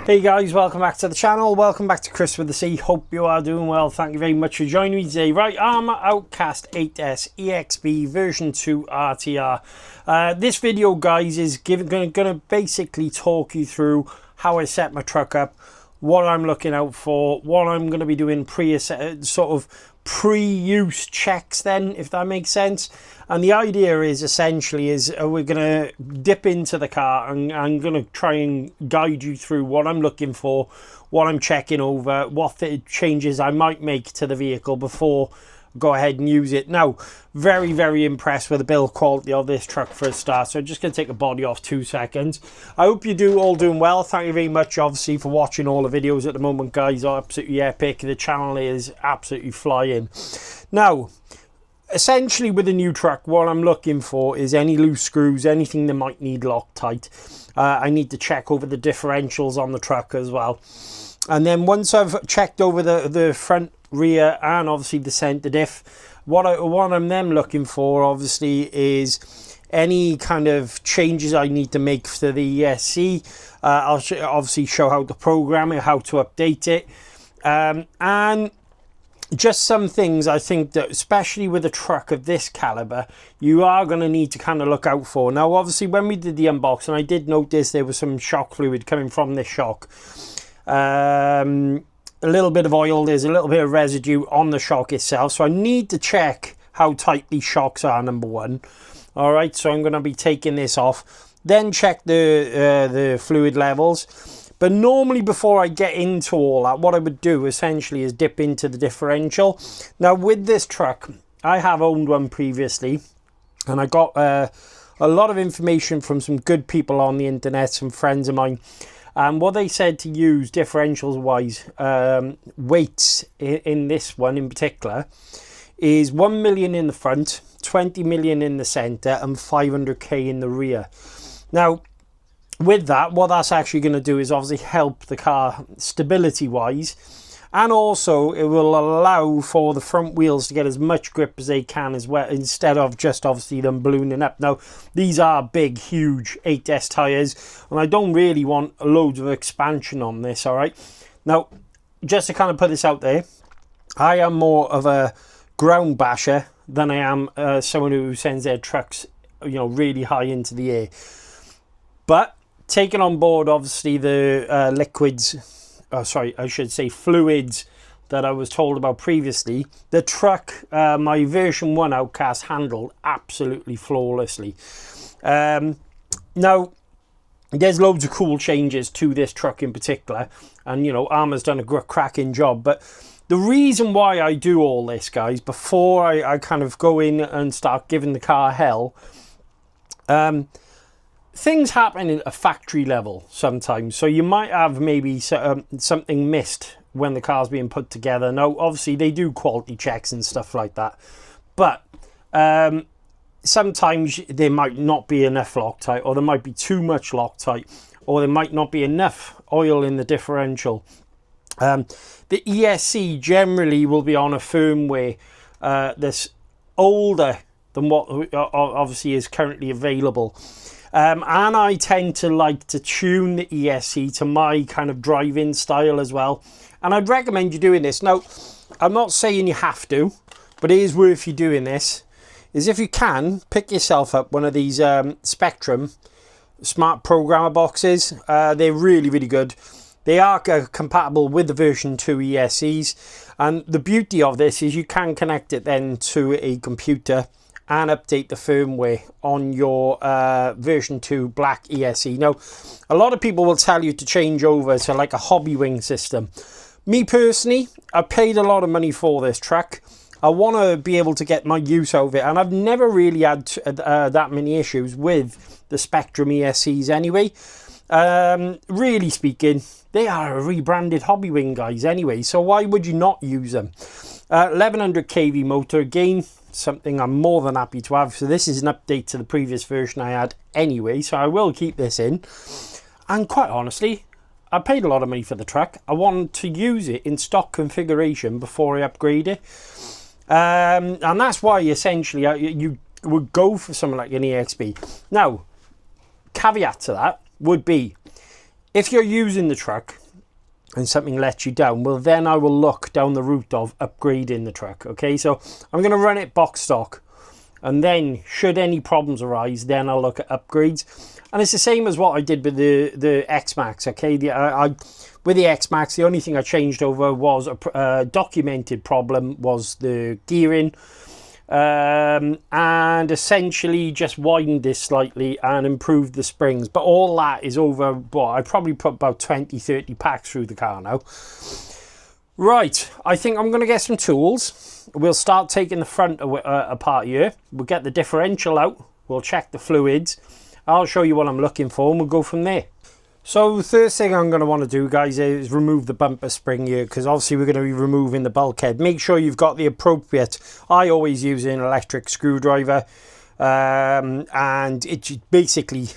Hey guys, welcome back to the channel. Welcome back to Chris with the C. Hope you are doing well. Thank you very much for joining me today. Right, Arrma Outcast 8S EXB version 2 RTR. This video, guys, is going to basically talk you through how I set my truck up, what I'm looking out for, what I'm going to be doing pre-use checks then, if that makes sense. And the idea is essentially we're going to dip into the car and I'm going to try and guide you through what I'm looking for, what I'm checking over, what the changes I might make to the vehicle before I go ahead and use it. Now, very, very impressed with the build quality of this truck for a start. So I'm just going to take the body off 2 seconds. I hope you all doing well. Thank you very much, obviously, for watching all the videos at the moment, guys. Are absolutely epic. The channel is absolutely flying. Now, essentially with a new truck, what I'm looking for is any loose screws, anything that might need Loctite. I need to check over the differentials on the truck as well. And then once I've checked over the front, rear, and obviously the center diff, what I'm then looking for, obviously, is any kind of changes I need to make to the ESC. I'll obviously show how to program it, how to update it. And just some things I think that, especially with a truck of this caliber, you are going to need to kind of look out for. Now, obviously, when we did the unboxing, I did notice there was some shock fluid coming from this shock. A little bit of oil, there's a little bit of residue on the shock itself. So I need to check how tight these shocks are, number one. All right, so I'm going to be taking this off. Then check the fluid levels. But normally before I get into all that, what I would do essentially is dip into the differential. Now with this truck, I have owned one previously, and I got a lot of information from some good people on the internet, some friends of mine. And what they said to use differentials wise, weights in this one in particular, is 1 million in the front, 20 million in the center, and 500k in the rear. Now, with that, what that's actually going to do is obviously help the car stability wise, and also it will allow for the front wheels to get as much grip as they can as well, instead of just obviously them ballooning up. Now these are big, huge 8S tires, and I don't really want loads of expansion on this. All right, now just to kind of put this out there, I am more of a ground basher than I am someone who sends their trucks, really high into the air. But taking on board, obviously, the fluids that I was told about previously, the truck, my version 1 Outcast, handled absolutely flawlessly. Now, there's loads of cool changes to this truck in particular, and, Arrma's done a cracking job. But the reason why I do all this, guys, before I kind of go in and start giving the car hell, things happen at a factory level sometimes, so you might have maybe something missed when the car's being put together. Now, obviously, they do quality checks and stuff like that, but sometimes there might not be enough Loctite, or there might be too much Loctite, or there might not be enough oil in the differential. The ESC generally will be on a firmware that's older than what obviously is currently available. And I tend to like to tune the ESC to my kind of driving style as well. And I'd recommend you doing this. Now, I'm not saying you have to, but it is worth you doing this. Is if you can, pick yourself up one of these Spektrum smart programmer boxes. They're really, really good. They are compatible with the version 2 ESCs. And the beauty of this is you can connect it then to a computer and update the firmware on your version 2 black ESC. Now, a lot of people will tell you to change over to like a hobby wing system. Me personally, I paid a lot of money for this truck. I want to be able to get my use out of it, and I've never really had that many issues with the Spektrum ESCs anyway. Really speaking, they are a rebranded hobby wing, guys, anyway, so why would you not use them? 1100 kV motor, again, something I'm more than happy to have. So this is an update to the previous version I had anyway, so I will keep this in. And quite honestly, I paid a lot of money for the truck. I want to use it in stock configuration before I upgrade it, and that's why essentially you would go for something like an EXB. Now, caveat to that would be, If you're using the truck and something lets you down, well, then I will look down the route of upgrading the truck. Okay, so I'm going to run it box stock, and then should any problems arise, then I'll look at upgrades. And it's the same as what I did with the X-Max. Okay, with the X-Max, the only thing I changed over was a documented problem was the gearing, and essentially just widened this slightly and improved the springs. But all that is over, well, I probably put about 20-30 packs through the car now. Right, I think I'm going to get some tools. We'll start taking the front apart here. We'll get the differential out. We'll check the fluids. I'll show you what I'm looking for, and we'll go from there. So the first thing I'm going to want to do, guys, is remove the bumper spring here, because obviously we're going to be removing the bulkhead. Make sure you've got the appropriate, I always use an electric screwdriver, and it basically,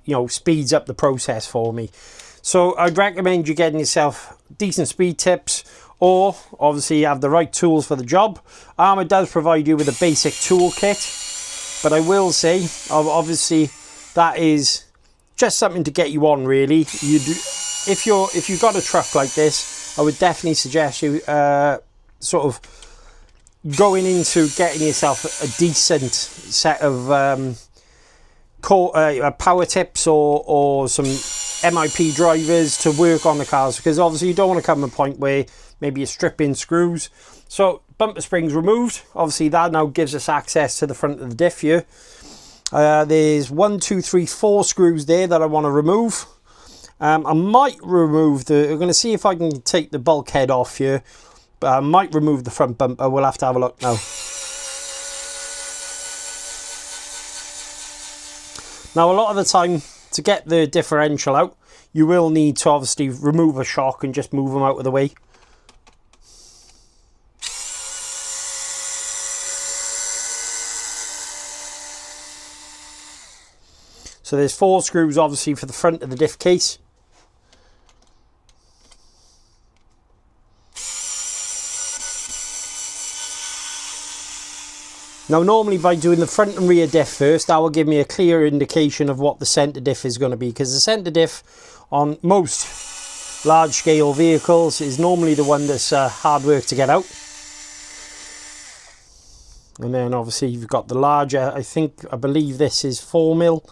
you know, speeds up the process for me. So I'd recommend you getting yourself decent speed tips, or obviously have the right tools for the job. Arrma does provide you with a basic toolkit, but I will say, obviously, that is just something to get you on, really. You do, if you've got a truck like this, I would definitely suggest you sort of going into getting yourself a decent set of power tips or some MIP drivers to work on the cars, because obviously you don't want to come to a point where maybe you're stripping screws. So bumper springs removed. Obviously that now gives us access to the front of the diff here. There's 1, 2, 3, 4 screws there that I want to remove. I might remove we're going to see if I can take the bulkhead off here, but I might remove the front bumper. We'll have to have a look now. Now, a lot of the time, to get the differential out, you will need to obviously remove a shock and just move them out of the way. So there's 4 screws obviously for the front of the diff case. Now normally by doing the front and rear diff first, that will give me a clear indication of what the centre diff is going to be, because the centre diff on most large scale vehicles is normally the one that's hard work to get out. And then obviously you've got the larger, I believe this is 4mm.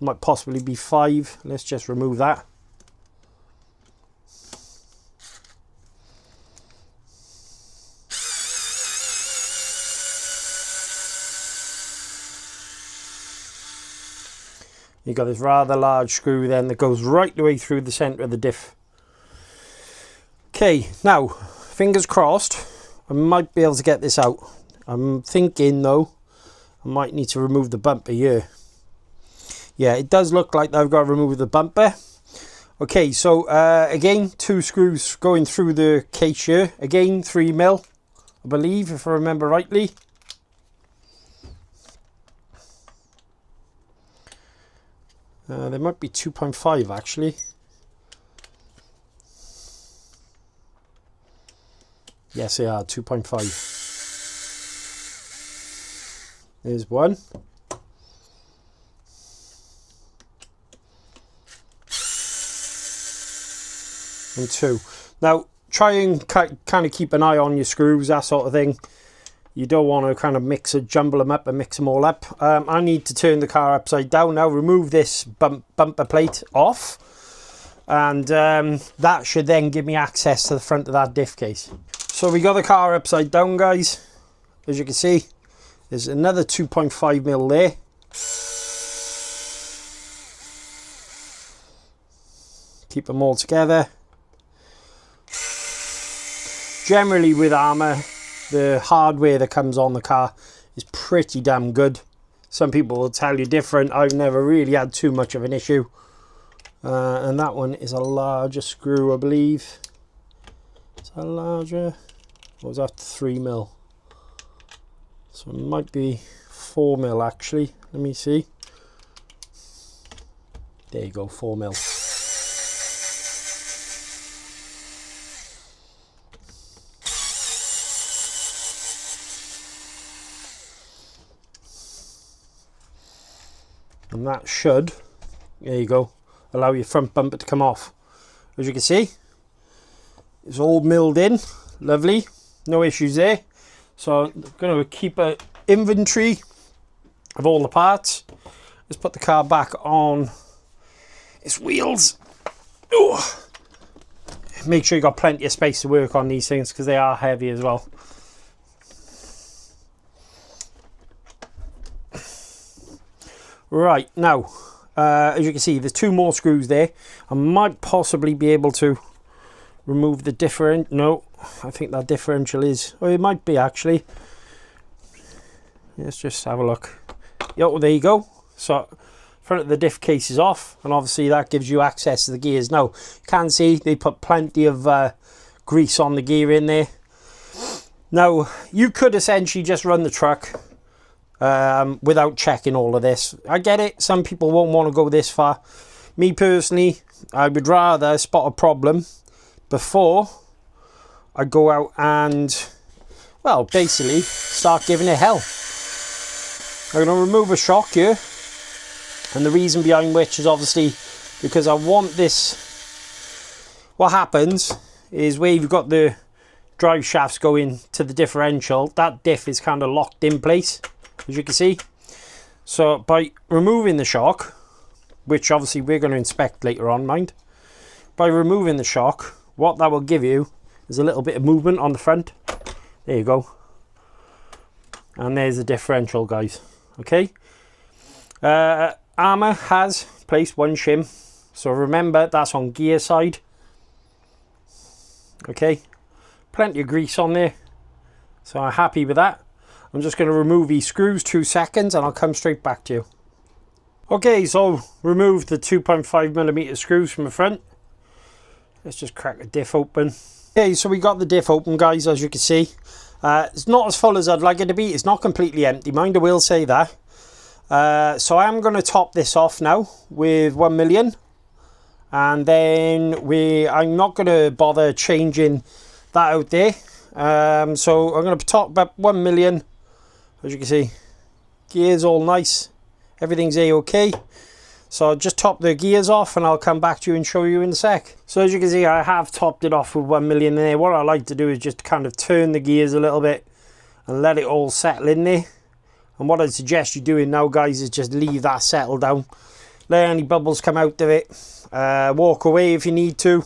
Might possibly be 5. Let's just remove that. You've got this rather large screw then that goes right the way through the centre of the diff. Okay, now fingers crossed I might be able to get this out. I'm thinking though I might need to remove the bumper here. Yeah, it does look like I've got to remove the bumper. Okay, so again, 2 screws going through the case here. Again, 3mm, I believe, if I remember rightly. There might be 2.5 actually. Yes, they are 2.5. There's one. And 2. Now try and kind of keep an eye on your screws, that sort of thing. You don't want to kind of jumble them up and mix them all up. I need to turn the car upside down now, remove this bumper plate off, and that should then give me access to the front of that diff case. So we got the car upside down, guys. As you can see, there's another 2.5mm there. Keep them all together. Generally with Arrma, the hardware that comes on the car is pretty damn good. Some people will tell you different. I've never really had too much of an issue. And that one is a larger screw, I believe. Is that larger? Or was that 3mm? So it might be 4mm actually. Let me see. There you go, 4mm. And that should, there you go, allow your front bumper to come off. as you can see. It's all milled in, lovely, no issues there. So I'm going to keep an inventory of all the parts. Let's put the car back on its wheels. Ooh. Make sure you've got plenty of space to work on these things because they are heavy as well. Right, now, as you can see, there's 2 more screws there. I might possibly be able to remove the differential. No, I think that differential is. Oh, it might be actually. Let's just have a look. Yo, there you go. So, front of the diff case is off, and obviously that gives you access to the gears. Now, you can see they put plenty of grease on the gear in there. Now, you could essentially just run the truck without checking all of this. I get it, some people won't want to go this far. Me personally, I would rather spot a problem before I go out and, well, basically start giving it hell. I'm going to remove a shock here, and the reason behind which is obviously because I want this. What happens is where you've got the drive shafts going to the differential, that diff is kind of locked in place, as you can see. So by removing the shock, which obviously we're going to inspect later on, mind, by removing the shock, what that will give you is a little bit of movement on the front. There you go. And there's the differential, guys. Okay. Arrma has placed 1 shim, so remember that's on gear side. Okay, plenty of grease on there, so I'm happy with that. I'm just going to remove these screws, 2 seconds, and I'll come straight back to you. Okay, so remove the 2.5mm screws from the front. Let's just crack the diff open. Okay, so we got the diff open, guys, as you can see. It's not as full as I'd like it to be. It's not completely empty, mind, I will say that. So I'm going to top this off now with 1 million, and then I'm not going to bother changing that out there. So I'm going to top up 1 million. As you can see, gears all nice, everything's a-okay. So I'll just top the gears off and I'll come back to you and show you in a sec. So as you can see, I have topped it off with 1 million in there. What I like to do is just kind of turn the gears a little bit and let it all settle in there. And what I'd suggest you doing now, guys, is just leave that settle down. Let any bubbles come out of it. Walk away if you need to.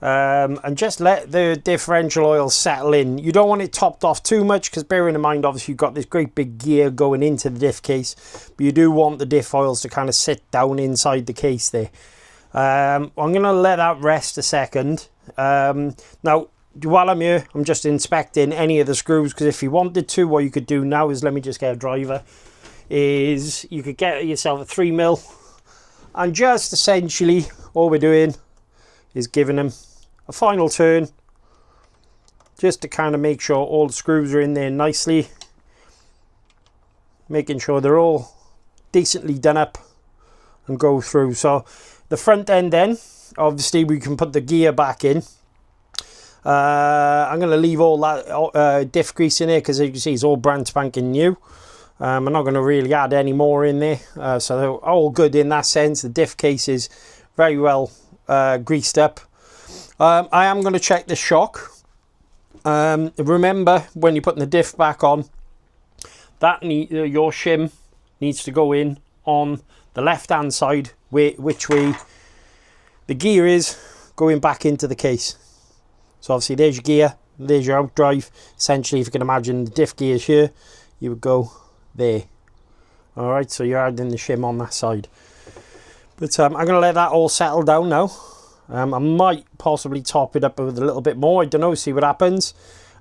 And just let the differential oil settle in. You don't want it topped off too much, because bearing in mind, obviously, you've got this great big gear going into the diff case. But you do want the diff oils to kind of sit down inside the case there. I'm going to let that rest a second. Now, while I'm here, I'm just inspecting any of the screws, because if you wanted to, what you could do now is, let me just get a driver, is you could get yourself a 3mm, and just essentially all we're doing is giving them a final turn, just to kind of make sure all the screws are in there nicely, making sure they're all decently done up and go through. So the front end, then obviously we can put the gear back in. I'm going to leave all that diff grease in there, because as you can see, it's all brand spanking new. I'm not going to really add any more in there, so they're all good in that sense. The diff case is very well greased up. I am going to check the shock. Remember, when you're putting the diff back on, that your shim needs to go in on the left hand side, which way the gear is going back into the case. So obviously there's your gear, there's your outdrive. Essentially, if you can imagine the diff gears here, you would go there. Alright, so you're adding the shim on that side. But I'm going to let that all settle down now. I might possibly top it up with a little bit more, I don't know, see what happens.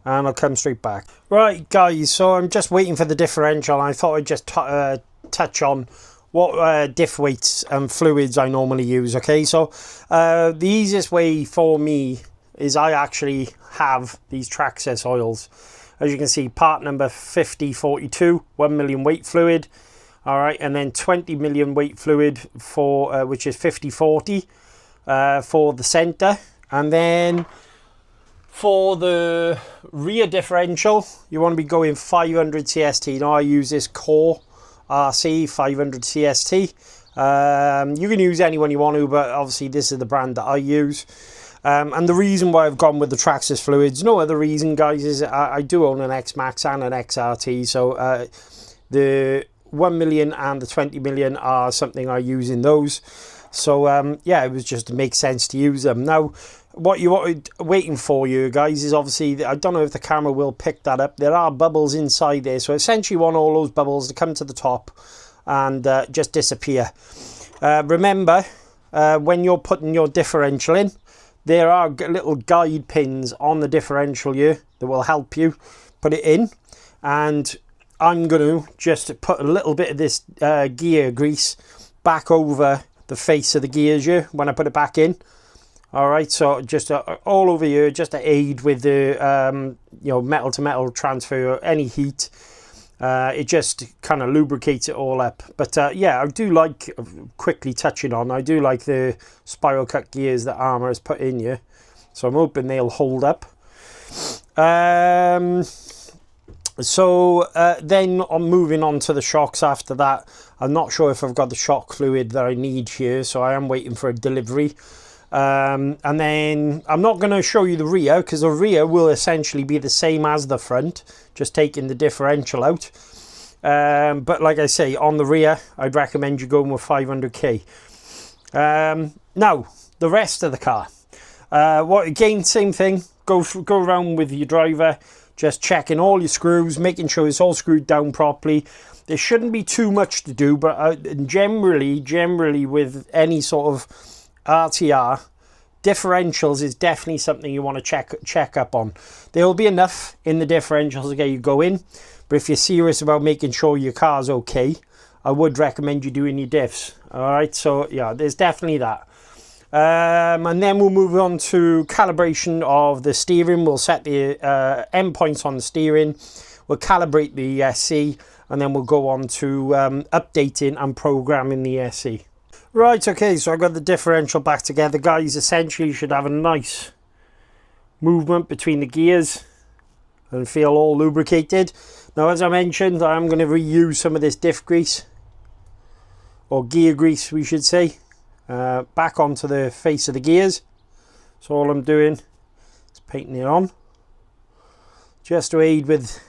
And I'll come straight back. Right guys, so I'm just waiting for the differential, and I thought I'd just touch on what diff weights and fluids I normally use. Okay, so the easiest way for me is I actually have these Traxxas oils. As you can see, part number 5042, 1 million weight fluid. All right, and then 20 million weight fluid for which is 5040 for the center, and then for the rear differential you want to be going 500 CST. Now I use this Core RC 500 CST. You can use any one you want to, but obviously this is the brand that I use. And the reason why I've gone with the Traxxas fluids, no other reason, guys, is I do own an X-Max and an XRT, so the 1 million and the 20 million are something I use in those. So yeah, it was just to make sense to use them. Now, what you're waiting for, you guys, is obviously, I don't know if the camera will pick that up, there are bubbles inside there, so essentially you want all those bubbles to come to the top and just disappear. Remember, when you're putting your differential in, there are little guide pins on the differential here that will help you put it in, and I'm going to just put a little bit of this gear grease back over the face of the gears here when I put it back in. Alright, so just all over here, just to aid with the you know, metal to metal transfer, any heat. It just kind of lubricates it all up. But yeah, I do like, quickly touching on, I do like the spiral cut gears that Arrma has put in here. So I'm hoping they'll hold up. So then I'm moving on to the shocks after that. I'm not sure if I've got the shock fluid that I need here, so I am waiting for a delivery. And then I'm not going to show you the rear, because the rear will essentially be the same as the front, just taking the differential out. But like I say, on the rear, I'd recommend you going with 500k. Now, the rest of the car. Again, same thing. Go around with your driver, just checking all your screws, making sure it's all screwed down properly. There shouldn't be too much to do, but generally with any sort of RTR, differentials is definitely something you want to check up on. There will be enough in the differentials to get you going, but if you're serious about making sure your car's okay, I would recommend you doing your diffs. Alright, so yeah, there's definitely that. And then we'll move on to calibration of the steering. We'll set the endpoints on the steering, we'll calibrate the ESC, and then we'll go on to updating and programming the ESC. Right, okay, so I got the differential back together, guys. Essentially, you should have a nice movement between the gears and feel all lubricated. Now, as I mentioned, I'm going to reuse some of this diff grease, or gear grease, we should say, back onto the face of the gears. So all I'm doing is painting it on, just to aid with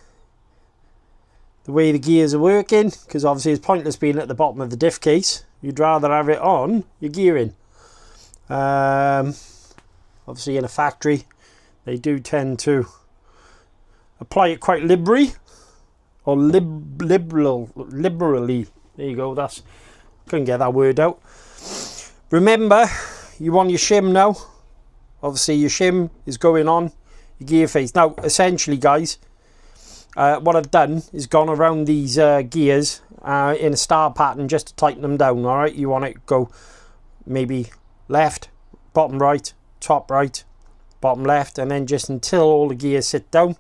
the way the gears are working, because obviously it's pointless being at the bottom of the diff case. You'd rather have it on your gearing. Obviously in a factory, they do tend to apply it quite liberally, or liberally. There you go, couldn't get that word out. Remember, you want your shim now. Obviously your shim is going on your gear face. Now, essentially, guys, what I've done is gone around these gears in a star pattern just to tighten them down. All right, you want it to go maybe left, bottom right, top right, bottom left, and then just until all the gears sit down.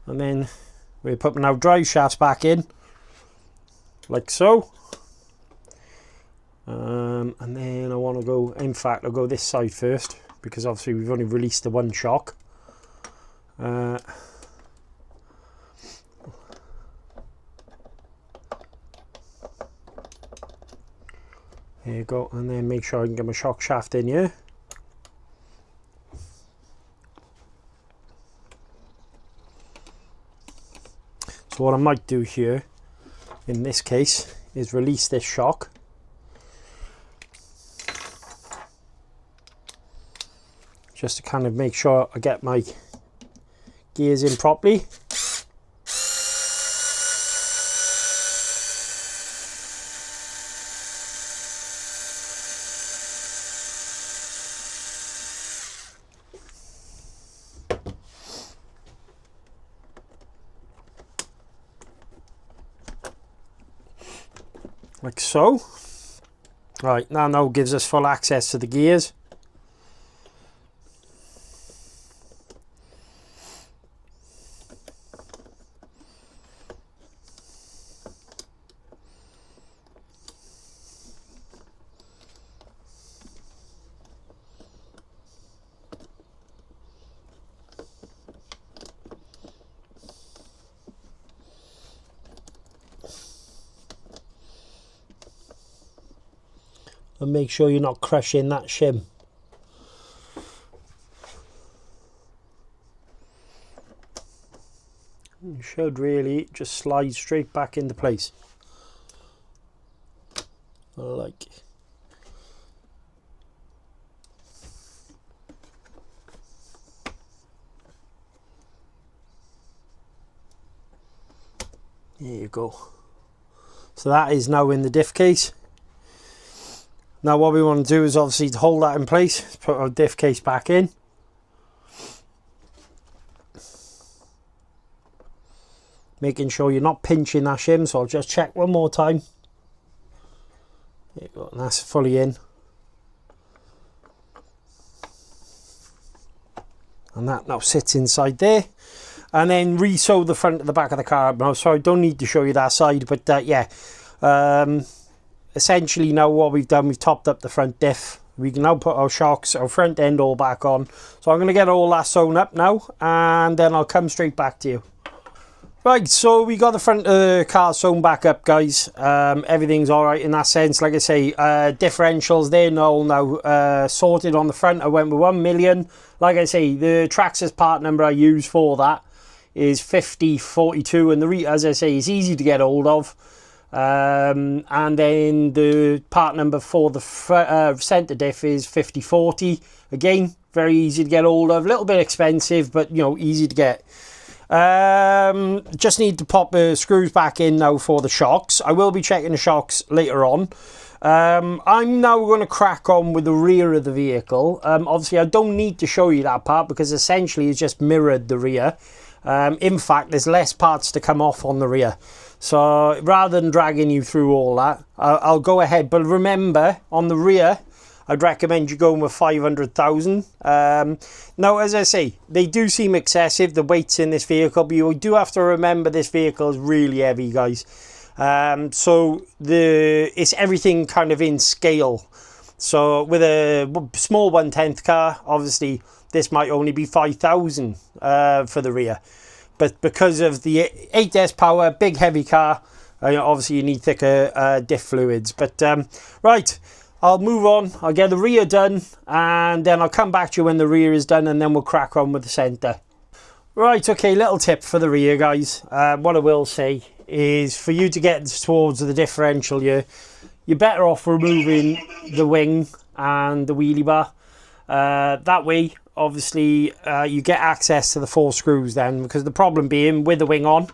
And then we're putting our drive shafts back in, like so. And then I want to go, in fact, I'll go this side first, because obviously we've only released the one shock. There you go, and then make sure I can get my shock shaft in here. So what I might do here, in this case, is release this shock. Just to kind of make sure I get my gears in properly. Like so. Right, now gives us full access to the gears. and make sure you're not crushing that shim. You should really just slide straight back into place. Like. There you go. So that is now in the diff case. Now what we want to do is obviously to hold that in place, put our diff case back in. Making sure you're not pinching that shim, so I'll just check one more time. There you go, and that's fully in. And that now sits inside there. And then re-sew the front and the back of the car up now. So I don't need to show you that side, but yeah. Essentially now what we've done, we've topped up the front diff. We can now put our shocks, our front end all back on. So I'm going to get all that sewn up now, and then I'll come straight back to you. Right, so we got the front of the car sewn back up, guys. Everything's all right in that sense. Like I say, differentials, they're all now sorted on the front. I went with 1 million. Like I say, the Traxxas part number I use for that is 5042, and the as I say, is easy to get hold of. And then the part number for the centre diff is 5040. Again, very easy to get hold of. A little bit expensive, but you know, easy to get. Just need to pop the screws back in now for the shocks. I will be checking the shocks later on. I'm now going to crack on with the rear of the vehicle. Obviously I don't need to show you that part because essentially it's just mirrored the rear. In fact, there's less parts to come off on the rear, so rather than dragging you through all that, I'll go ahead. But remember, on the rear I'd recommend you going with 500,000. Now, as I say, they do seem excessive, the weights in this vehicle, but you do have to remember this vehicle is really heavy, guys. So it's everything kind of in scale. So with a small 1/10 car, obviously this might only be 5,000 for the rear. But because of the 8S power, big heavy car, obviously you need thicker diff fluids. But right. I'll move on, I'll get the rear done, and then I'll come back to you when the rear is done, and then we'll crack on with the centre. Right, okay, little tip for the rear, guys. What I will say is for you to get towards the differential here, you're better off removing the wing and the wheelie bar. That way, obviously, you get access to the 4 screws then, because the problem being with the wing on,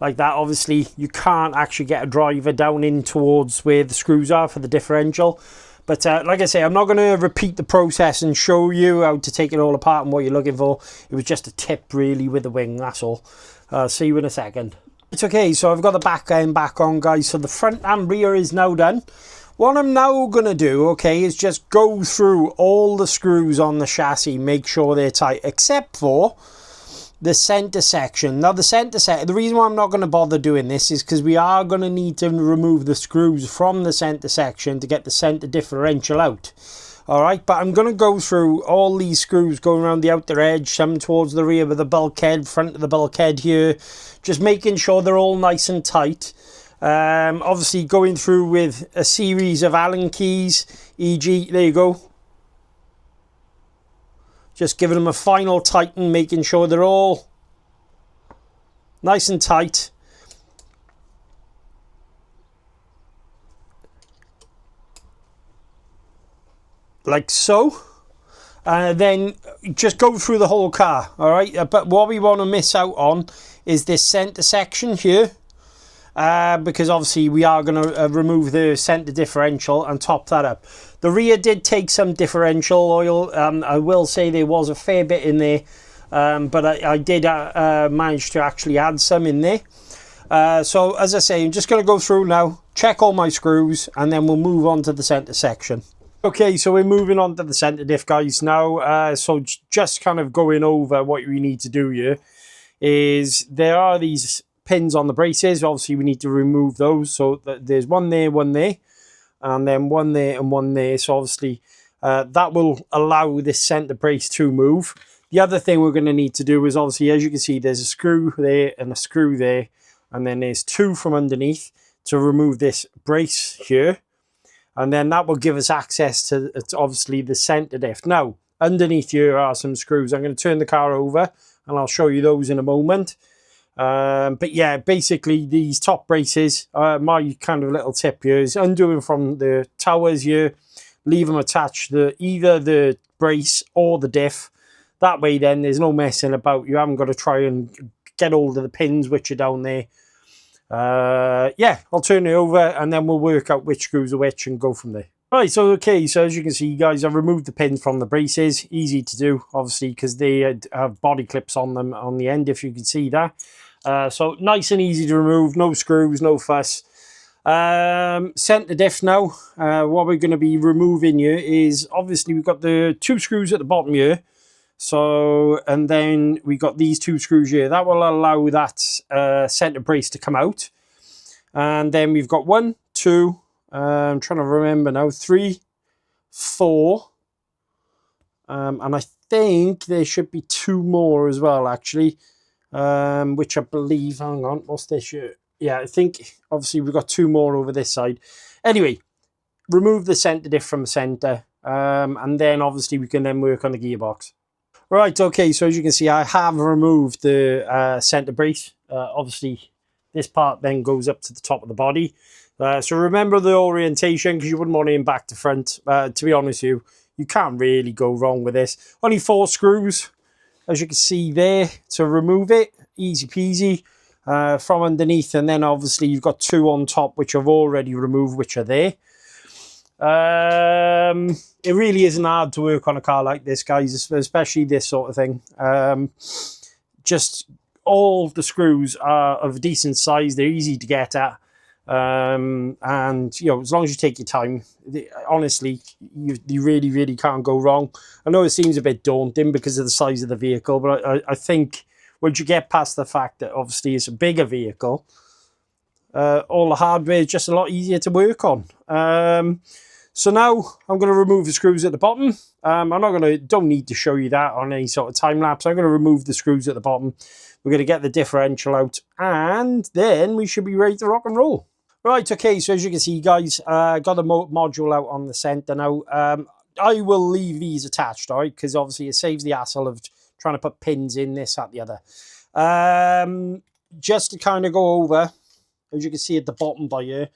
like that, obviously you can't actually get a driver down in towards where the screws are for the differential. But like I say, I'm not going to repeat the process and show you how to take it all apart and what you're looking for. It was just a tip really with the wing, that's all. See you in a second. It's okay, so I've got the back end back on, guys. So the front and rear is now done. What I'm now going to do, okay, is just go through all the screws on the chassis, make sure they're tight, except for the center section. Now the reason why I'm not going to bother doing this is because we are going to need to remove the screws from the center section to get the center differential out. Alright, but I'm going to go through all these screws going around the outer edge, some towards the rear of the bulkhead, front of the bulkhead here, just making sure they're all nice and tight. Obviously going through with a series of Allen keys, e.g. there you go. Just giving them a final tighten, making sure they're all nice and tight. Like so. Then just go through the whole car, alright? But what we want to miss out on is this center section here. Because obviously we are going to remove the center differential and top that up. The rear did take some differential oil. I will say there was a fair bit in there, but I did manage to actually add some in there. So as I say, I'm just going to go through now, check all my screws, and then we'll move on to the center section. Okay, so we're moving on to the center diff, guys, now. So just kind of going over what we need to do here is there are these pins on the braces. Obviously we need to remove those, so there's one there, and then one there and one there. So obviously that will allow this center brace to move. The other thing we're going to need to do is obviously, as you can see, there's a screw there and a screw there, and then there's 2 from underneath to remove this brace here. and then that will give us access to obviously the centre diff. Now, underneath here are some screws. I'm going to turn the car over and I'll show you those in a moment. But yeah, basically these top braces, my kind of little tip here is undo them from the towers here, leave them attached to either the brace or the diff. That way then there's no messing about. You haven't got to try and get hold of the pins which are down there. Yeah, I'll turn it over and then we'll work out which screws are which and go from there. Right, so okay, so as you can see, guys, I've removed the pins from the braces. Easy to do, obviously, because they have body clips on them on the end, if you can see that. So nice and easy to remove, no screws, no fuss. Centre diff now. What we're going to be removing here is, obviously, we've got the 2 screws at the bottom here. So, and then we got these 2 screws here. That will allow that centre brace to come out. And then we've got 1, 2, I'm trying to remember now, 3, 4. And I think there should be 2 more as well, actually. Which I believe, hang on, what's this here? Yeah, I think, obviously, we've got 2 more over this side. Anyway, remove the centre diff from the centre. And then, obviously, we can then work on the gearbox. Right, okay, so as you can see, I have removed the centre brace. Obviously, this part then goes up to the top of the body. So remember the orientation, because you wouldn't want it in back to front. To be honest with you, you can't really go wrong with this. Only 4 screws, as you can see there, to remove it. Easy peasy from underneath. And then obviously you've got 2 on top, which I've already removed, which are there. It really isn't hard to work on a car like this, guys, especially this sort of thing. Just all the screws are of a decent size. They're easy to get at. And, you know, as long as you take your time, honestly, you really can't go wrong. I know it seems a bit daunting because of the size of the vehicle, but I think once you get past the fact that obviously it's a bigger vehicle, all the hardware is just a lot easier to work on. So now I'm going to remove the screws at the bottom. Don't need to show you that on any sort of time lapse. I'm going to remove the screws at the bottom. We're going to get the differential out, and then we should be ready to rock and roll. Right, okay, so as you can see, guys, got the module out on the centre now. I will leave these attached, all right, because obviously it saves the hassle of trying to put pins in, this, that, the other. Just to kind of go over, as you can see at the bottom by here,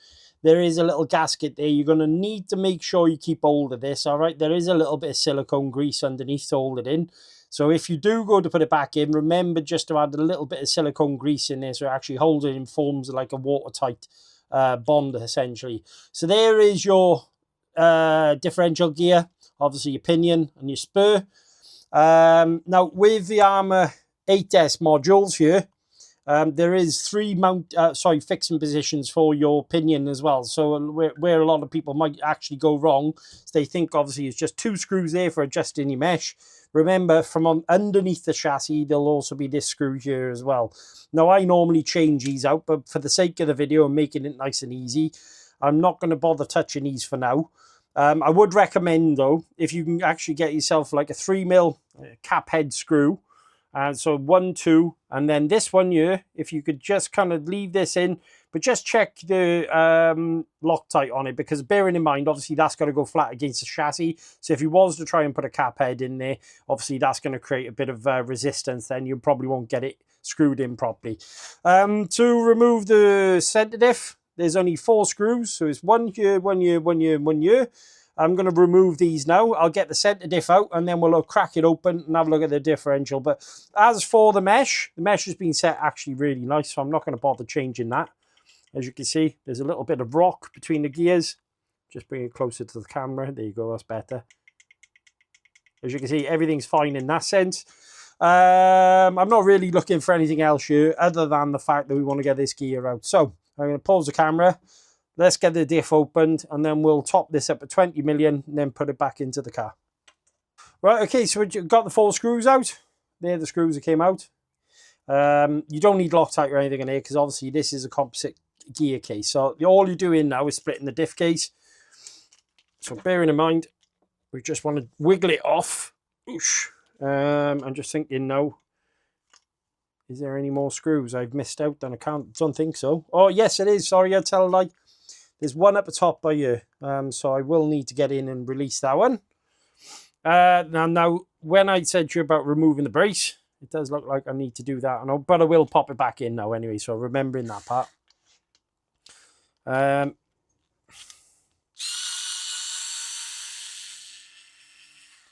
there is a little gasket there. You're going to need to make sure you keep hold of this, all right? There is a little bit of silicone grease underneath to hold it in. So if you do go to put it back in, remember just to add a little bit of silicone grease in there so it actually holds it in, forms like a watertight bond, essentially. So there is your differential gear, obviously your pinion and your spur. Now, with the Arrma 8S modules here, there is 3 fixing positions for your pinion as well. So where a lot of people might actually go wrong, is they think obviously it's just 2 screws there for adjusting your mesh. Remember, from underneath the chassis, there'll also be this screw here as well. Now, I normally change these out, but for the sake of the video and making it nice and easy, I'm not going to bother touching these for now. I would recommend, though, if you can actually get yourself like a 3mm cap head screw, so 1, 2, and then this one here, if you could just kind of leave this in, but just check the Loctite on it, because bearing in mind, obviously that's got to go flat against the chassis. So if you was to try and put a cap head in there, obviously that's going to create a bit of resistance. Then you probably won't get it screwed in properly. To remove the centre diff, there's only 4 screws. So it's 1 here, 1 here, 1 here, 1 here. I'm going to remove these now. I'll get the centre diff out and then we'll crack it open and have a look at the differential. But as for the mesh has been set actually really nice, so I'm not going to bother changing that. As you can see, there's a little bit of rock between the gears. Just bring it closer to the camera. There you go, that's better. As you can see, everything's fine in that sense. I'm not really looking for anything else here other than the fact that we want to get this gear out. So I'm going to pause the camera. Let's get the diff opened and then we'll top this up at 20 million and then put it back into the car. Right, okay, so we've got the 4 screws out. They're the screws that came out. You don't need Loctite or anything in here because obviously this is a composite gear case. So all you're doing now is splitting the diff case. So bearing in mind, we just want to wiggle it off. I'm just thinking now, is there any more screws I've missed out? And don't think so. Oh, yes, it is. Sorry, I tell a lie. There's one up the top by you, so I will need to get in and release that one. Now, when I said to you about removing the brace, it does look like I need to do that, but I will pop it back in now anyway, so remembering that part. There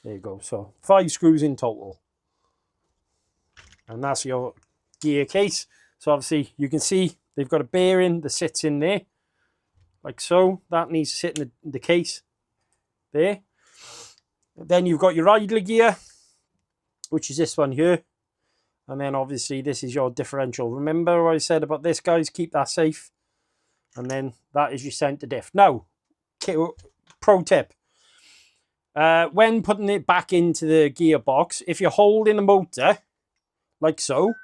you go, so 5 screws in total. And that's your gear case. So obviously you can see they've got a bearing that sits in there, like so. That needs to sit in the case there. Then you've got your idler gear, which is this one here. And then obviously this is your differential. Remember what I said about this, guys? Keep that safe. And then that is your center diff. Now, pro tip. When putting it back into the gearbox, if you're holding the motor, like so,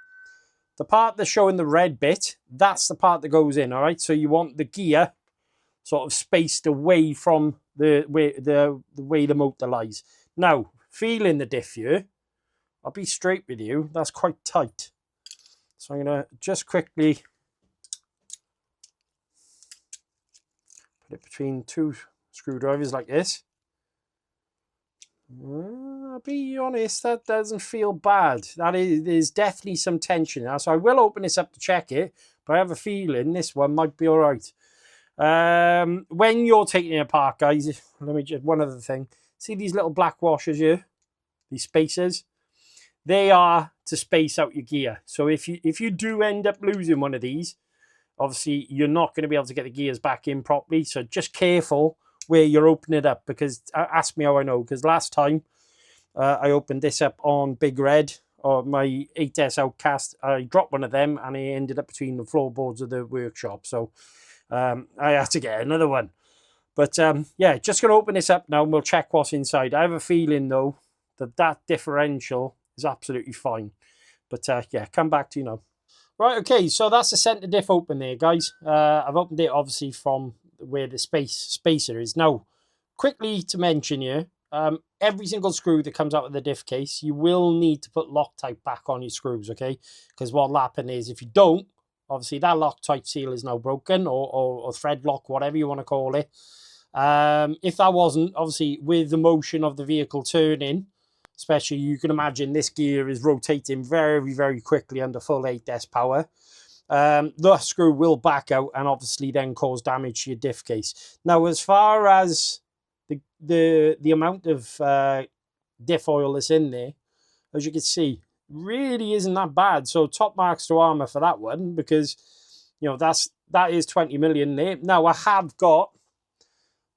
the part that's showing the red bit, that's the part that goes in, all right? So you want the gear sort of spaced away from the way the motor lies. Now, feeling the diff here, I'll be straight with you, that's quite tight. So I'm going to just quickly put it between 2 screwdrivers like this. I'll be honest, that doesn't feel bad. There's definitely some tension now, so I will open this up to check it, but I have a feeling this one might be all right. When you're taking it apart, guys, let me just, one other thing. See these little black washers here? These spacers? They are to space out your gear. So if you do end up losing one of these, obviously you're not going to be able to get the gears back in properly, so just careful where you're opening it up, because ask me how I know, because last time I opened this up on Big Red, or my 8S Outcast, I dropped one of them and it ended up between the floorboards of the workshop, so I had to get another one. But yeah, just going to open this up now and we'll check what's inside. I have a feeling though that differential is absolutely fine, but yeah, come back to you now. Right, okay, so that's the center diff open there, guys. I've opened it obviously from where the spacer is. Now, quickly to mention here, every single screw that comes out of the diff case, you will need to put Loctite back on your screws, okay? Because what will happen is, if you don't, obviously that Loctite seal is now broken, or thread lock, whatever you want to call it. If that wasn't, obviously with the motion of the vehicle turning, especially, you can imagine this gear is rotating very, very quickly under full 8S power. The screw will back out and obviously then cause damage to your diff case. Now, as far as the amount of diff oil that's in there, as you can see, really isn't that bad. So top marks to Arrma for that one, because you know that is 20 million there. Now I have got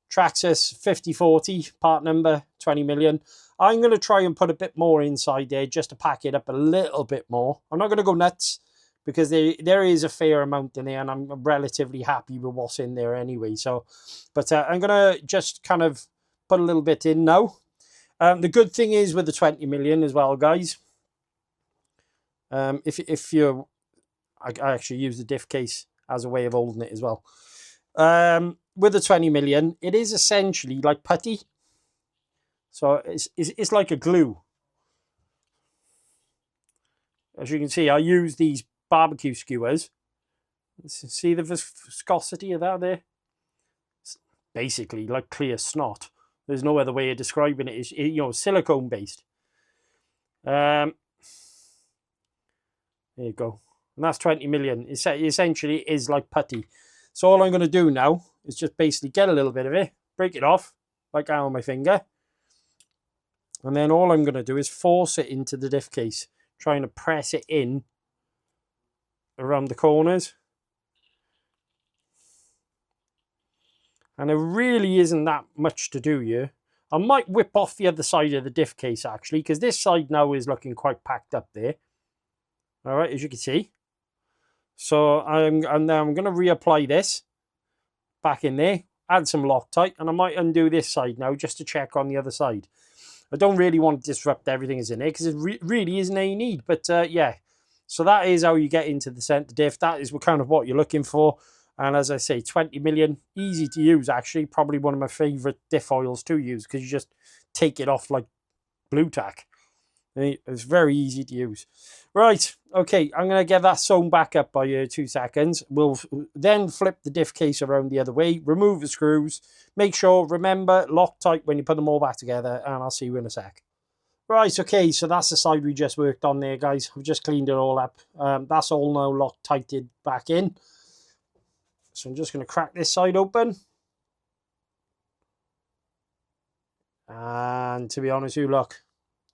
Traxxas 5040 part number 20 million. I'm going to try and put a bit more inside there just to pack it up a little bit more. I'm not going to go nuts, because there is a fair amount in there and I'm relatively happy with what's in there anyway. So, but I'm going to just kind of put a little bit in now. The good thing is with the 20 million as well, guys, if you're, I actually use the diff case as a way of holding it as well. With the 20 million, it is essentially like putty. So it's like a glue. As you can see, I use these barbecue skewers. See the viscosity of that there? It's basically like clear snot. There's no other way of describing it. It's, you know, silicone based. There you go. And that's 20 million. It essentially is like putty. So all I'm going to do now is just basically get a little bit of it, break it off, like that on my finger. And then all I'm going to do is force it into the diff case, trying to press it in around the corners. And there really isn't that much to do here. I might whip off the other side of the diff case actually, because this side now is looking quite packed up there. All right, as you can see. So I'm going to reapply this back in there, add some Loctite, and I might undo this side now just to check on the other side. I don't really want to disrupt everything that's in there, because it really isn't any need. But yeah, so that is how you get into the center diff. That is kind of what you're looking for. And as I say, 20 million, easy to use actually. Probably one of my favorite diff oils to use, because you just take it off like blue tack. It's very easy to use. Right, okay, I'm going to get that sewn back up by 2 seconds. We'll then flip the diff case around the other way, remove the screws, make sure, remember, lock tight when you put them all back together, and I'll see you in a sec. Right, okay, so that's the side we just worked on there, guys. I've just cleaned it all up. That's all now locked tighted back in. So I'm just going to crack this side open. And to be honest with you, look,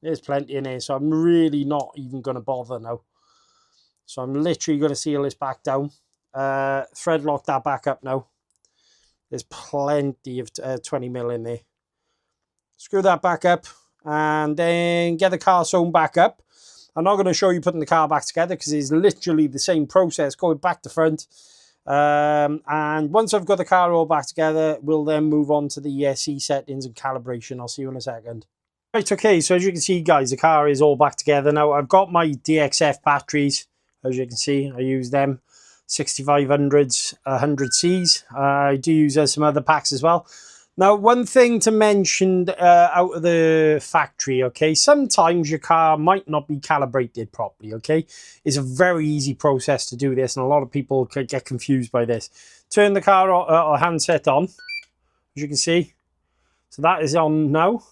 there's plenty in here, so I'm really not even going to bother now. So I'm literally going to seal this back down. Thread lock that back up now. There's plenty of 20mm in there. Screw that back up and then get the car sewn back up. I'm not going to show you putting the car back together because it's literally the same process going back to front. And once I've got the car all back together, we'll then move on to the ESC settings and calibration. I'll see you in a second. Right, okay, so as you can see, guys, the car is all back together. Now, I've got my DXF batteries. As you can see, I use them. 6500s, 100Cs. I do use some other packs as well. Now, one thing to mention out of the factory, okay, sometimes your car might not be calibrated properly, okay? It's a very easy process to do this, and a lot of people could get confused by this. Turn the car or handset on, as you can see. So that is on now.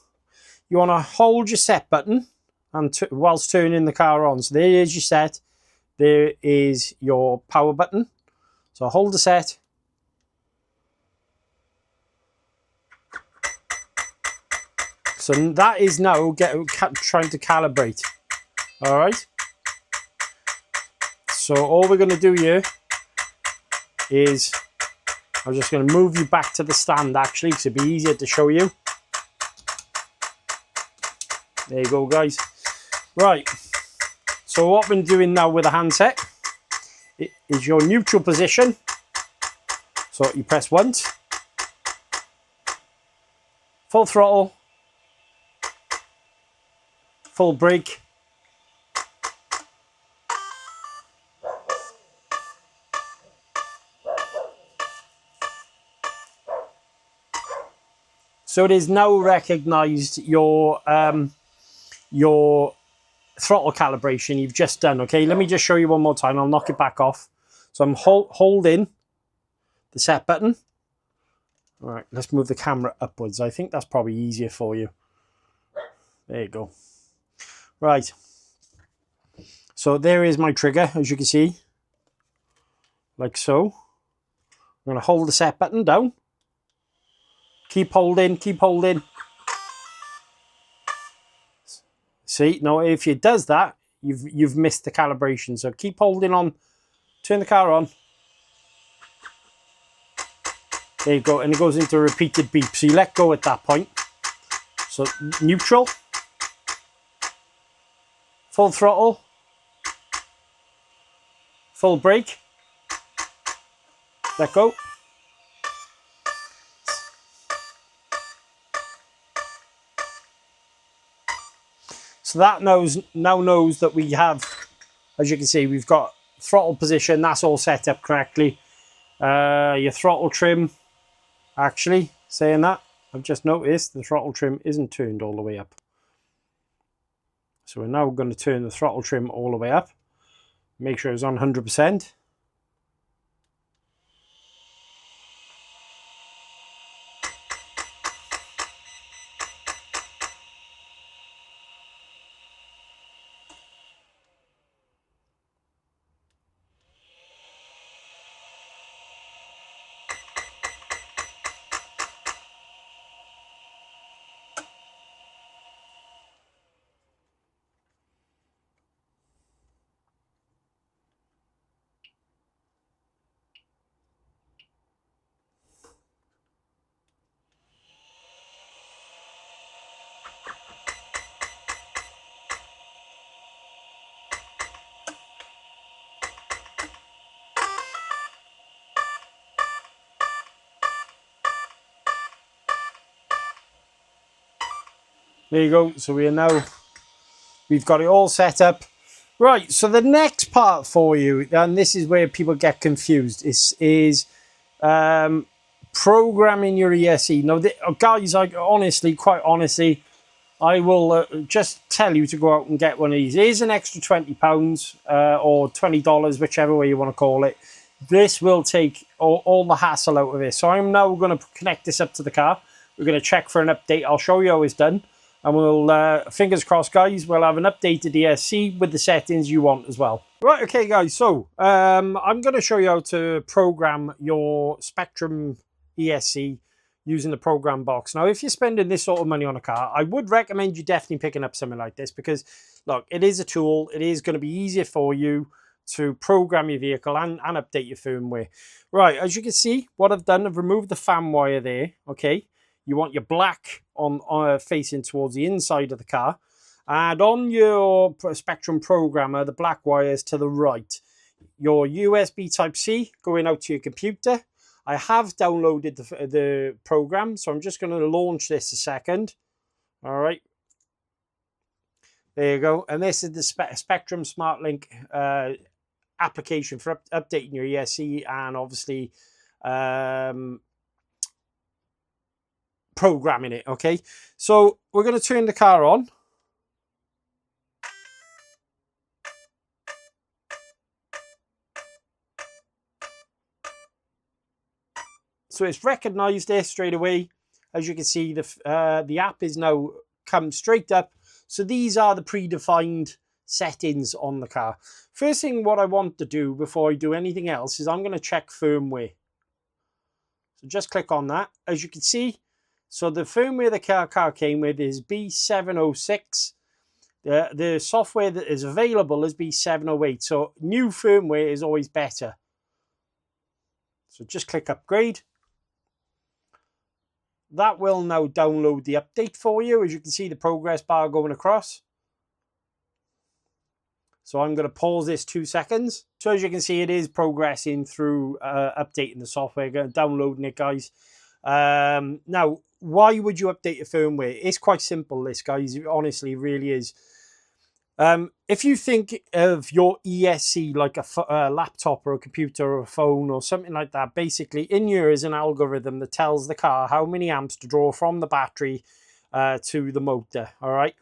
You want to hold your set button and whilst turning the car on. So there is your set. There is your power button. So hold the set. So that is now trying to calibrate. All right. So all we're going to do here is I'm just going to move you back to the stand actually, because it'd be easier to show you. There you go, guys. Right. So what we're doing now with the handset is your neutral position. So you press once. Full throttle. Full brake. So it is now recognized your throttle calibration you've just done. Okay, let me just show you one more time. I'll knock it back off. So I'm holding the set button. All right, let's move the camera upwards. I think that's probably easier for you. There you go. Right. So there is my trigger, as you can see. Like so. I'm going to hold the set button down. Keep holding, keep holding. See, now if it does that, you've missed the calibration. So keep holding on, turn the car on. There you go, and it goes into a repeated beep. So you let go at that point. So neutral, full throttle, full brake, let go. So that now knows that we have, as you can see, we've got throttle position. That's all set up correctly. Your throttle trim, actually, saying that, I've just noticed the throttle trim isn't turned all the way up. So we're now going to turn the throttle trim all the way up. Make sure it's on 100%. There you go. So we've got it all set up. Right, so the next part for you, and this is where people get confused, is programming your ESC. Now, guys, quite honestly, I will just tell you to go out and get one of these. It is an extra £20 or $20, whichever way you want to call it. This will take all the hassle out of it. So I'm now going to connect this up to the car. We're going to check for an update. I'll show you how it's done. And we'll, fingers crossed, guys, we'll have an updated ESC with the settings you want as well. Right, okay, guys. So I'm going to show you how to program your Spektrum ESC using the program box. Now, if you're spending this sort of money on a car, I would recommend you definitely picking up something like this because, look, it is a tool. It is going to be easier for you to program your vehicle and update your firmware. Right, as you can see, what I've done, I've removed the fan wire there, okay? You want your black on facing towards the inside of the car. And on your Spektrum programmer, the black wire is to the right. Your USB Type-C going out to your computer. I have downloaded the program, so I'm just going to launch this a second. All right. There you go. And this is the Spektrum SmartLink application for updating your ESC and obviously programming it. Okay. So we're going to turn the car on. So it's recognized this straight away. As you can see, the app is now come straight up. So these are the predefined settings on the car. First thing what I want to do before I do anything else is I'm going to check firmware. So just click on that. As you can see, so the firmware the car came with is B706. The software that is available is B708. So new firmware is always better. So just click upgrade. That will now download the update for you. As you can see, the progress bar going across. So I'm going to pause this 2 seconds. So as you can see, it is progressing through updating the software, downloading it, guys. Now, why would you update your firmware? It's quite simple, this, guys. It honestly really is. If you think of your ESC like a laptop or a computer or a phone or something like that, basically in here is an algorithm that tells the car how many amps to draw from the battery to the motor. All right.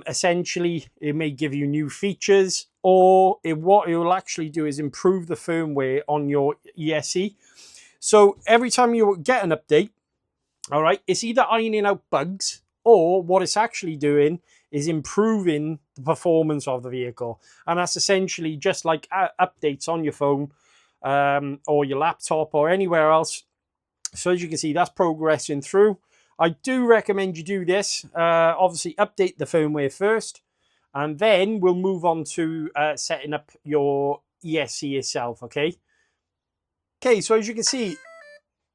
Essentially, it may give you new features, or what it will actually do is improve the firmware on your ESC. So every time you get an update, all right, it's either ironing out bugs, or what it's actually doing is improving the performance of the vehicle. And that's essentially just like updates on your phone or your laptop or anywhere else. So as you can see, that's progressing through. I do recommend you do this. Obviously, update the firmware first, and then we'll move on to setting up your ESC itself, okay? Okay, so as you can see,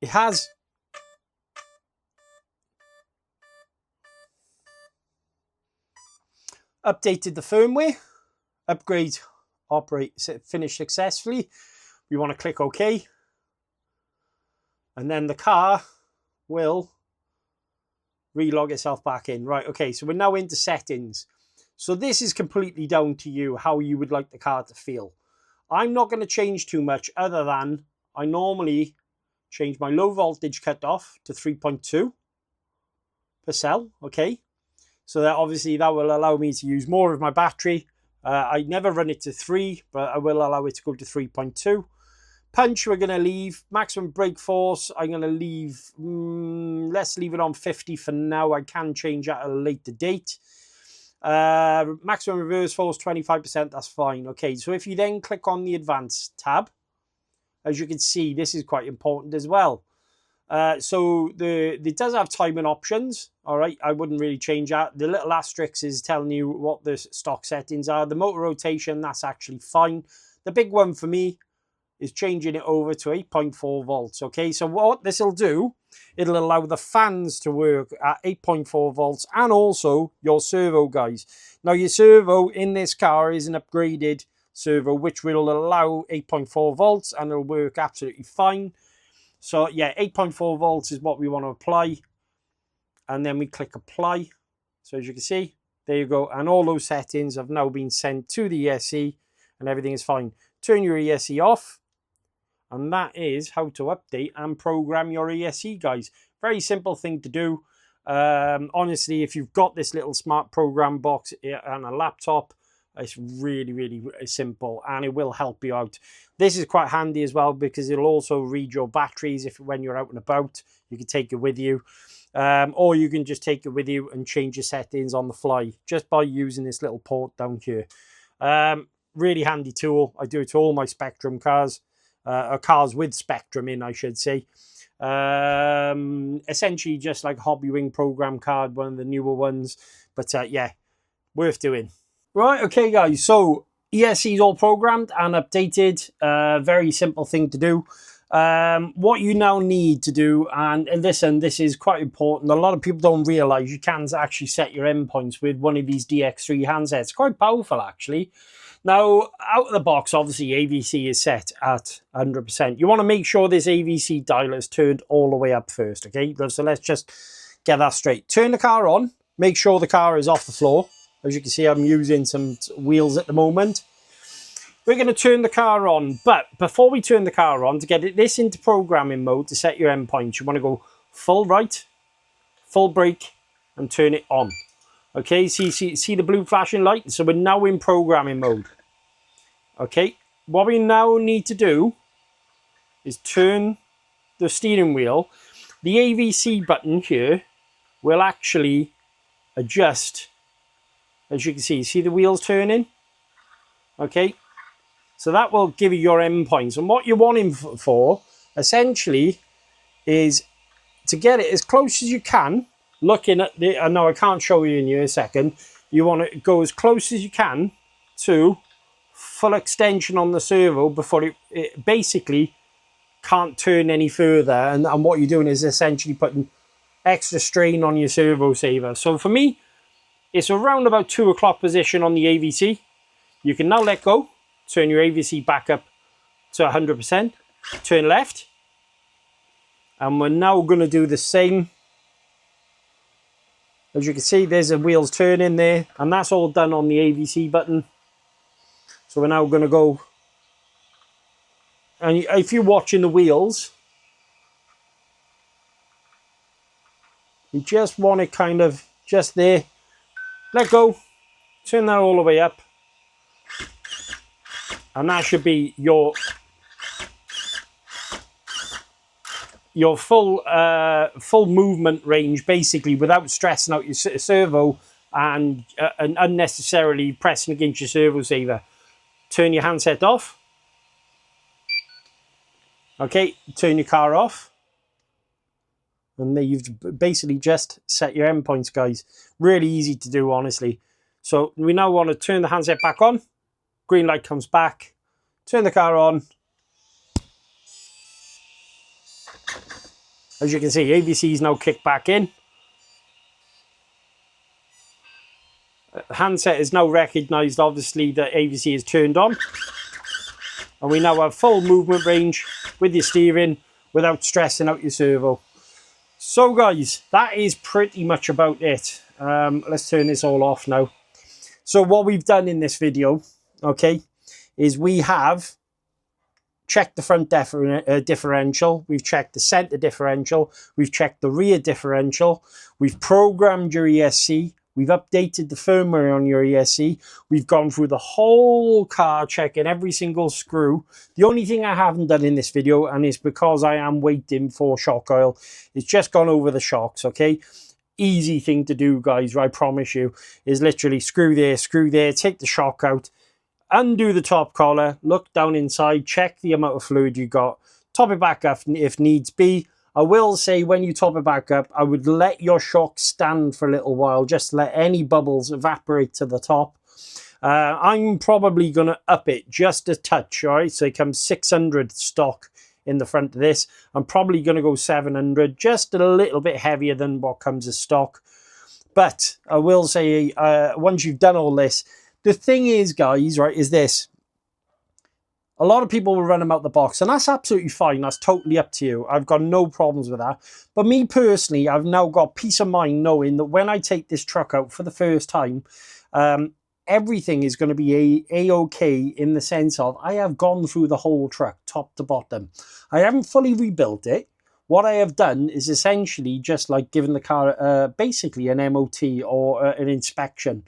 it has updated the firmware. Upgrade operate finished successfully. We want to click OK, and then the car will relog itself back in. Right, okay, so we're now into settings. So this is completely down to you, how you would like the car to feel. I'm not going to change too much other than I normally change my low voltage cutoff to 3.2 per cell, okay? So that obviously that will allow me to use more of my battery. I never run it to 3, but I will allow it to go to 3.2. Punch, we're going to leave. Maximum brake force, I'm going to leave, let's leave it on 50 for now. I can change that at a later date. Maximum reverse force, 25%, that's fine. Okay, so if you then click on the advanced tab, as you can see, this is quite important as well. So it does have timing options. All right, I wouldn't really change that. The little asterisk is telling you what the stock settings are. The motor rotation, that's actually fine. The big one for me is changing it over to 8.4 volts. Okay, so what this will do, it'll allow the fans to work at 8.4 volts and also your servo, guys. Now your servo in this car is an upgraded servo, which will allow 8.4 volts and it'll work absolutely fine. So yeah, 8.4 volts is what we want to apply. And then we click apply. So as you can see, there you go. And all those settings have now been sent to the ESC and everything is fine. Turn your ESC off. And that is how to update and program your ESC, guys. Very simple thing to do. Honestly, if you've got this little smart program box and a laptop, it's really, really simple, and it will help you out. This is quite handy as well because it'll also read your batteries when you're out and about. You can take it with you, or you can just take it with you and change your settings on the fly just by using this little port down here. Really handy tool. I do it to all my Spektrum cars, or cars with Spektrum in, I should say. Essentially just like Hobbywing program card, one of the newer ones, but yeah, worth doing. Right, okay guys, so ESC is all programmed and updated. Very simple thing to do. What you now need to do, and listen, this is quite important. A lot of people don't realize you can actually set your endpoints with one of these DX3 handsets. Quite powerful actually. Now, out of the box, obviously, AVC is set at 100%. You want to make sure this AVC dial is turned all the way up first, okay? So let's just get that straight. Turn the car on. Make sure the car is off the floor. As you can see, I'm using some wheels at the moment. We're going to turn the car on. But before we turn the car on, to get this into programming mode, to set your endpoints, you want to go full right, full brake, and turn it on. Okay, see the blue flashing light? So we're now in programming mode. Okay, what we now need to do is turn the steering wheel. The AVC button here will actually adjust. As you can see the wheels turning? Okay, so that will give you your endpoints. And what you're wanting for, essentially, is to get it as close as you can. Looking at the, I know I can't show you in here a second. You want to go as close as you can to full extension on the servo before it basically can't turn any further. And what you're doing is essentially putting extra strain on your servo saver. So for me, it's around about 2 o'clock position on the AVC. You can now let go, turn your AVC back up to 100%, turn left. And we're now going to do the same. As you can see, there's the wheels turning there, and that's all done on the AVC button. So we're now going to go, and if you're watching the wheels, you just want it kind of just there. Let go, turn that all the way up, and that should be your full movement range, basically, without stressing out your servo and unnecessarily pressing against your servo saver. Turn your handset off. Okay, turn your car off. And there you've basically just set your endpoints, guys. Really easy to do, honestly. So we now want to turn the handset back on. Green light comes back. Turn the car on. As you can see, AVC is now kicked back in. Handset is now recognised, obviously, that AVC is turned on. And we now have full movement range with your steering without stressing out your servo. So guys, that is pretty much about it. Let's turn this all off now. So what we've done in this video, okay, is we have checked the front differential, we've checked the center differential, we've checked the rear differential, we've programmed your ESC, we've updated the firmware on your ESC, we've gone through the whole car, checking every single screw. The only thing I haven't done in this video, and it's because I am waiting for shock oil, is just gone over the shocks, okay? Easy thing to do, guys, I promise you, is literally screw there, take the shock out, undo the top collar, look down inside, check the amount of fluid you got, top it back up if needs be. I will say when you top it back up, I would let your shock stand for a little while, just to let any bubbles evaporate to the top. I'm probably going to up it just a touch, all right? So it comes 600 stock in the front of this. I'm probably going to go 700, just a little bit heavier than what comes as stock. But I will say, once you've done all this, the thing is, guys, right, is this. A lot of people will run them out the box, and that's absolutely fine. That's totally up to you. I've got no problems with that. But me personally, I've now got peace of mind knowing that when I take this truck out for the first time, everything is going to be a-okay in the sense of I have gone through the whole truck, top to bottom. I haven't fully rebuilt it. What I have done is essentially just like giving the car basically an MOT or an inspection.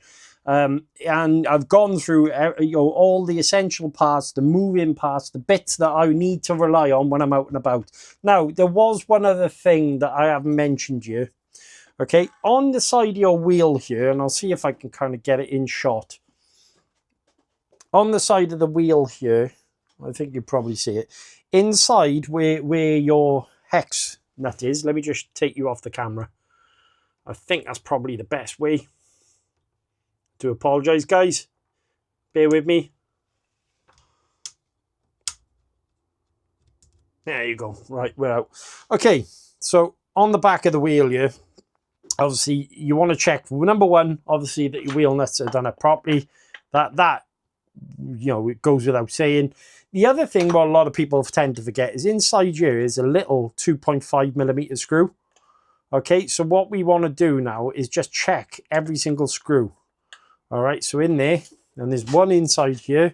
And I've gone through all the essential parts, the moving parts, the bits that I need to rely on when I'm out and about. Now, there was one other thing that I haven't mentioned here. Okay, on the side of your wheel here, and I'll see if I can kind of get it in shot. On the side of the wheel here, I think you probably see it. Inside where your hex nut is, let me just take you off the camera. I think that's probably the best way. Do apologise, guys. Bear with me. There you go. Right, we're out. Okay, so on the back of the wheel here, obviously you want to check, number one, obviously that your wheel nuts are done up properly. That you know, it goes without saying. The other thing what a lot of people tend to forget is inside here is a little 2.5mm screw. Okay, so what we want to do now is just check every single screw. All right, so in there, and there's one inside here.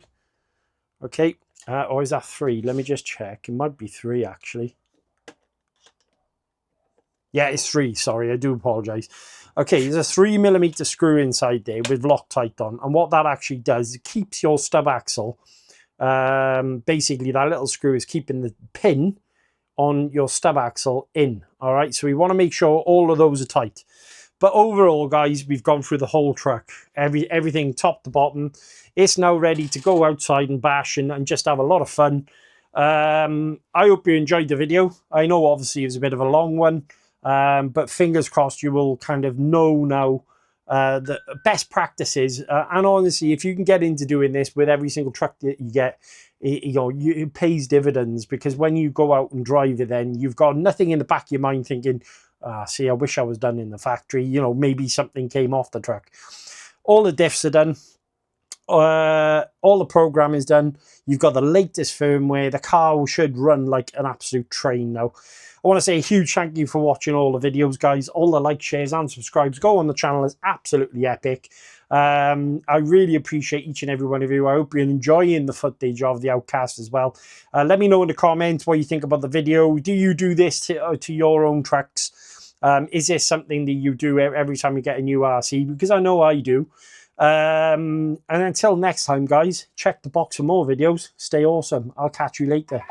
Okay, or is that 3? Let me just check. It might be 3 actually. Yeah, it's 3. Sorry, I do apologize. Okay, there's a 3mm screw inside there with Loctite on, and what that actually does, it keeps your stub axle. Basically, that little screw is keeping the pin on your stub axle in. All right, so we want to make sure all of those are tight. But overall, guys, we've gone through the whole truck, everything top to bottom. It's now ready to go outside and bash and just have a lot of fun. I hope you enjoyed the video. I know obviously it was a bit of a long one, but fingers crossed you will kind of know now the best practices. And honestly, if you can get into doing this with every single truck that you get, it pays dividends, because when you go out and drive it, then you've got nothing in the back of your mind thinking, see, I wish I was done in the factory. You know, maybe something came off the truck. All the diffs are done. All the program is done. You've got the latest firmware. The car should run like an absolute train now. I want to say a huge thank you for watching all the videos, guys. All the likes, shares and subscribes go on the channel is absolutely epic. I really appreciate each and every one of you. I hope you're enjoying the footage of the Outcast as well. Let me know in the comments what you think about the video. Do you do this to your own trucks? Is this something that you do every time you get a new RC? Because I know I do. And until next time, guys, check the box for more videos. Stay awesome. I'll catch you later.